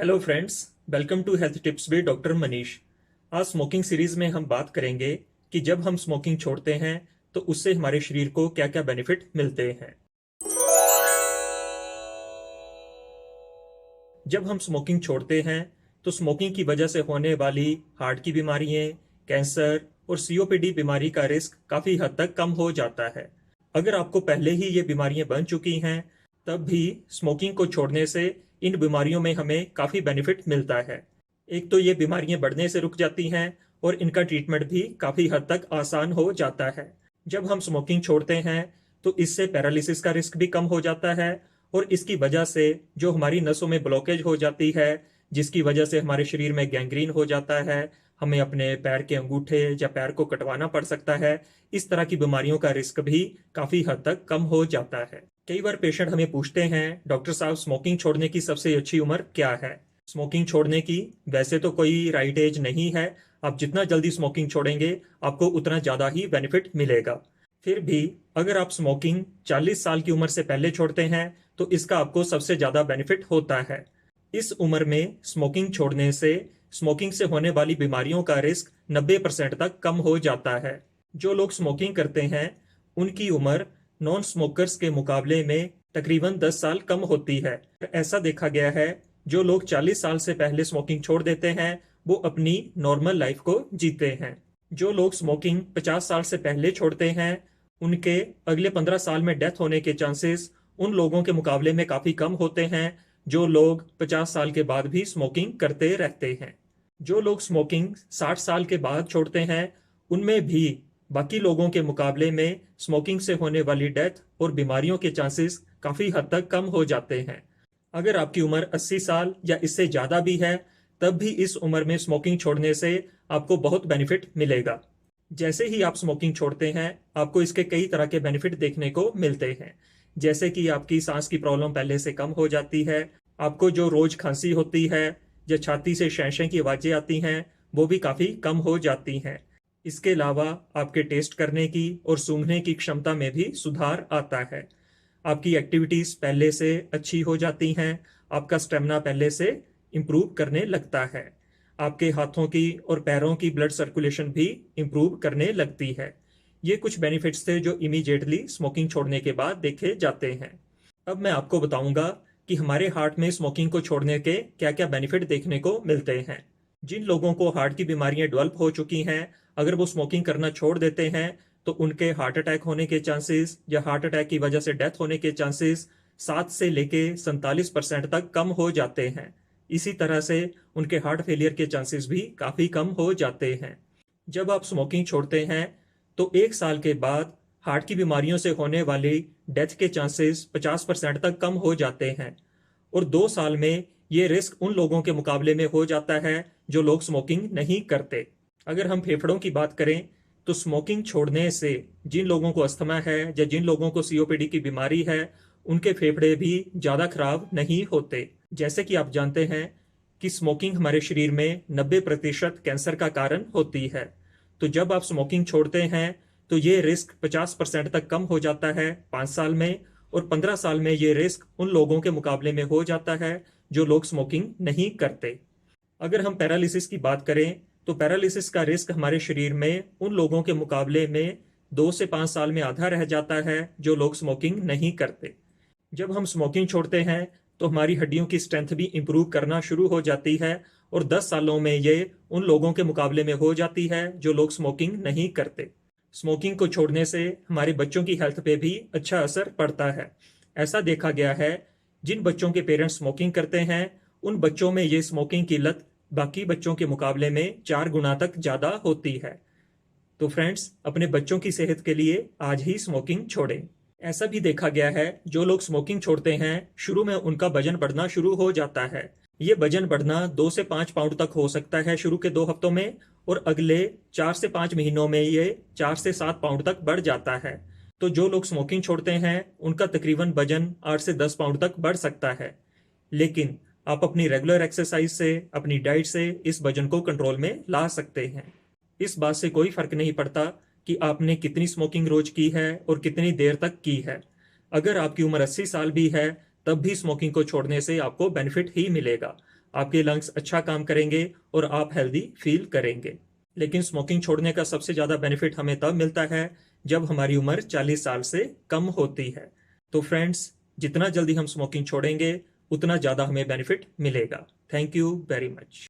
Hello friends, welcome to health tips with doctor Manish. आज smoking series में हम बात करेंगे कि जब हम स्मोकिंग छोड़ते हैं तो उससे हमारे शरीर को क्या क्या बेनिफिट मिलते हैं। जब हम स्मोकिंग छोड़ते हैं तो स्मोकिंग की वजह से होने वाली हार्ट की बीमारियां, कैंसर और सीओपीडी बीमारी का रिस्क काफी हद तक कम हो जाता है। अगर आपको पहले ही ये बीमारियां बन चुकी हैं तब भी स्मोकिंग को छोड़ने से इन बीमारियों में हमें काफी बेनिफिट मिलता है। एक तो ये बीमारियां बढ़ने से रुक जाती हैं और इनका ट्रीटमेंट भी काफी हद तक आसान हो जाता है। जब हम स्मोकिंग छोड़ते हैं तो इससे पैरालिसिस का रिस्क भी कम हो जाता है और इसकी वजह से जो हमारी नसों में ब्लॉकेज हो जाती है, जिसकी वजह से हमारे शरीर में गैंग्रीन हो जाता है, हमें अपने पैर के अंगूठे या पैर को कटवाना पड़ सकता है। इस तरह की बीमारियों का रिस्क भी काफी हद तक कम हो जाता है। कई बार पेशेंट हमें पूछते हैं, डॉक्टर साहब स्मोकिंग छोड़ने की सबसे अच्छी उम्र क्या है। स्मोकिंग छोड़ने की वैसे तो कोई राइट एज नहीं है। आप जितना जल्दी स्मोकिंग छोड़ेंगे आपको उतना ज्यादा ही बेनिफिट मिलेगा। फिर भी अगर आप स्मोकिंग 40 साल की उम्र से पहले छोड़ते हैं तो इसका आपको सबसे ज्यादा बेनिफिट होता है। इस उम्र में स्मोकिंग छोड़ने से स्मोकिंग से होने वाली बीमारियों का रिस्क 90% तक कम हो जाता है। जो लोग स्मोकिंग करते हैं उनकी उम्र नॉन स्मोकर्स के मुकाबले में तकरीबन 10 साल कम होती है। ऐसा देखा गया है जो लोग 40 साल से पहले स्मोकिंग छोड़ देते हैं वो अपनी नॉर्मल लाइफ को जीते हैं। जो लोग स्मोकिंग 50 साल से पहले छोड़ते हैं उनके अगले 15 साल में डेथ होने के चांसेस उन लोगों के मुकाबले में काफी कम होते हैं जो लोग 50 साल के बाद भी स्मोकिंग करते रहते हैं। जो लोग स्मोकिंग 60 साल के बाद छोड़ते हैं उनमें भी बाकी लोगों के मुकाबले में स्मोकिंग से होने वाली डेथ और बीमारियों के चांसेस काफी हद तक कम हो जाते हैं। अगर आपकी उम्र 80 साल या इससे ज्यादा भी है तब भी इस उम्र में स्मोकिंग छोड़ने से आपको बहुत बेनिफिट मिलेगा। जैसे ही आप स्मोकिंग छोड़ते हैं आपको इसके कई तरह के बेनिफिट देखने को मिलते हैं। जैसे कि आपकी सांस की प्रॉब्लम पहले से कम हो जाती है, आपको जो रोज खांसी होती है या छाती से शैं की आवाजें आती हैं वो भी काफी कम हो जाती हैं। इसके अलावा आपके टेस्ट करने की और सूंघने की क्षमता में भी सुधार आता है। आपकी एक्टिविटीज पहले से अच्छी हो जाती हैं, आपका स्टेमिना पहले से इम्प्रूव करने लगता है, आपके हाथों की और पैरों की ब्लड सर्कुलेशन भी इम्प्रूव करने लगती है। ये कुछ बेनिफिट्स थे जो इमीडिएटली स्मोकिंग छोड़ने के बाद देखे जाते हैं। अब मैं आपको बताऊंगा कि हमारे हार्ट में स्मोकिंग को छोड़ने के क्या क्या बेनिफिट देखने को मिलते हैं। जिन लोगों को हार्ट की बीमारियां डेवलप हो चुकी हैं अगर वो स्मोकिंग करना छोड़ देते हैं तो उनके हार्ट अटैक होने के चांसेस या हार्ट अटैक की वजह से डेथ होने के चांसेस 7 से लेके 47% तक कम हो जाते हैं। इसी तरह से उनके हार्ट फेलियर के चांसेस भी काफी कम हो जाते हैं। जब आप स्मोकिंग छोड़ते हैं तो 1 साल के बाद हार्ट की बीमारियों से होने वाली डेथ के चांसेस 50% तक कम हो जाते हैं और 2 साल में ये रिस्क उन लोगों के मुकाबले में हो जाता है जो लोग स्मोकिंग नहीं करते। अगर हम फेफड़ों की बात करें तो स्मोकिंग छोड़ने से जिन लोगों को अस्थमा है या जिन लोगों को सीओपीडी की बीमारी है उनके फेफड़े भी ज्यादा खराब नहीं होते। जैसे कि आप जानते हैं कि स्मोकिंग हमारे शरीर में 90% कैंसर का कारण होती है। तो जब आप स्मोकिंग छोड़ते हैं तो ये रिस्क 50% तक कम हो जाता है 5 साल में और 15 साल में ये रिस्क उन लोगों के मुकाबले में हो जाता है जो लोग स्मोकिंग नहीं करते। अगर हम पैरालिसिस की बात करें तो पैरालिसिस का रिस्क हमारे शरीर में उन लोगों के मुकाबले में 2 से 5 साल में आधा रह जाता है जो लोग स्मोकिंग नहीं करते। जब हम स्मोकिंग छोड़ते हैं तो हमारी हड्डियों की स्ट्रेंथ भी इंप्रूव करना शुरू हो जाती है और 10 सालों में ये उन लोगों के मुकाबले में हो जाती है जो लोग स्मोकिंग नहीं करते। स्मोकिंग को छोड़ने से हमारे बच्चों की हेल्थ पे भी अच्छा असर पड़ता है। ऐसा देखा गया है जिन बच्चों के पेरेंट्स स्मोकिंग करते हैं उन बच्चों में ये स्मोकिंग की लत बाकी बच्चों के मुकाबले में 4 गुना तक ज्यादा होती है। तो फ्रेंड्स, अपने बच्चों की सेहत के लिए आज ही स्मोकिंग छोड़ें। ऐसा भी देखा गया है जो लोग स्मोकिंग छोड़ते हैं शुरू में उनका वजन बढ़ना शुरू हो जाता है। ये वजन बढ़ना 2 से 5 पाउंड तक हो सकता है शुरू के 2 हफ्तों में और अगले 4 से 5 महीनों में ये 4 से 7 पाउंड तक बढ़ जाता है। तो जो लोग स्मोकिंग छोड़ते हैं उनका तकरीबन वजन 8 से 10 पाउंड तक बढ़ सकता है। लेकिन आप अपनी रेगुलर एक्सरसाइज से, अपनी डाइट से इस वजन को कंट्रोल में ला सकते हैं। इस बात से कोई फर्क नहीं पड़ता कि आपने कितनी स्मोकिंग रोज की है और कितनी देर तक की है। अगर आपकी उम्र 80 साल भी है तब भी स्मोकिंग को छोड़ने से आपको बेनिफिट ही मिलेगा। आपके लंग्स अच्छा काम करेंगे और आप हेल्दी फील करेंगे। लेकिन स्मोकिंग छोड़ने का सबसे ज़्यादा बेनिफिट हमें तब मिलता है जब हमारी उम्र 40 साल से कम होती है। तो फ्रेंड्स, जितना जल्दी हम स्मोकिंग छोड़ेंगे उतना ज़्यादा हमें बेनिफिट मिलेगा। Thank you very much.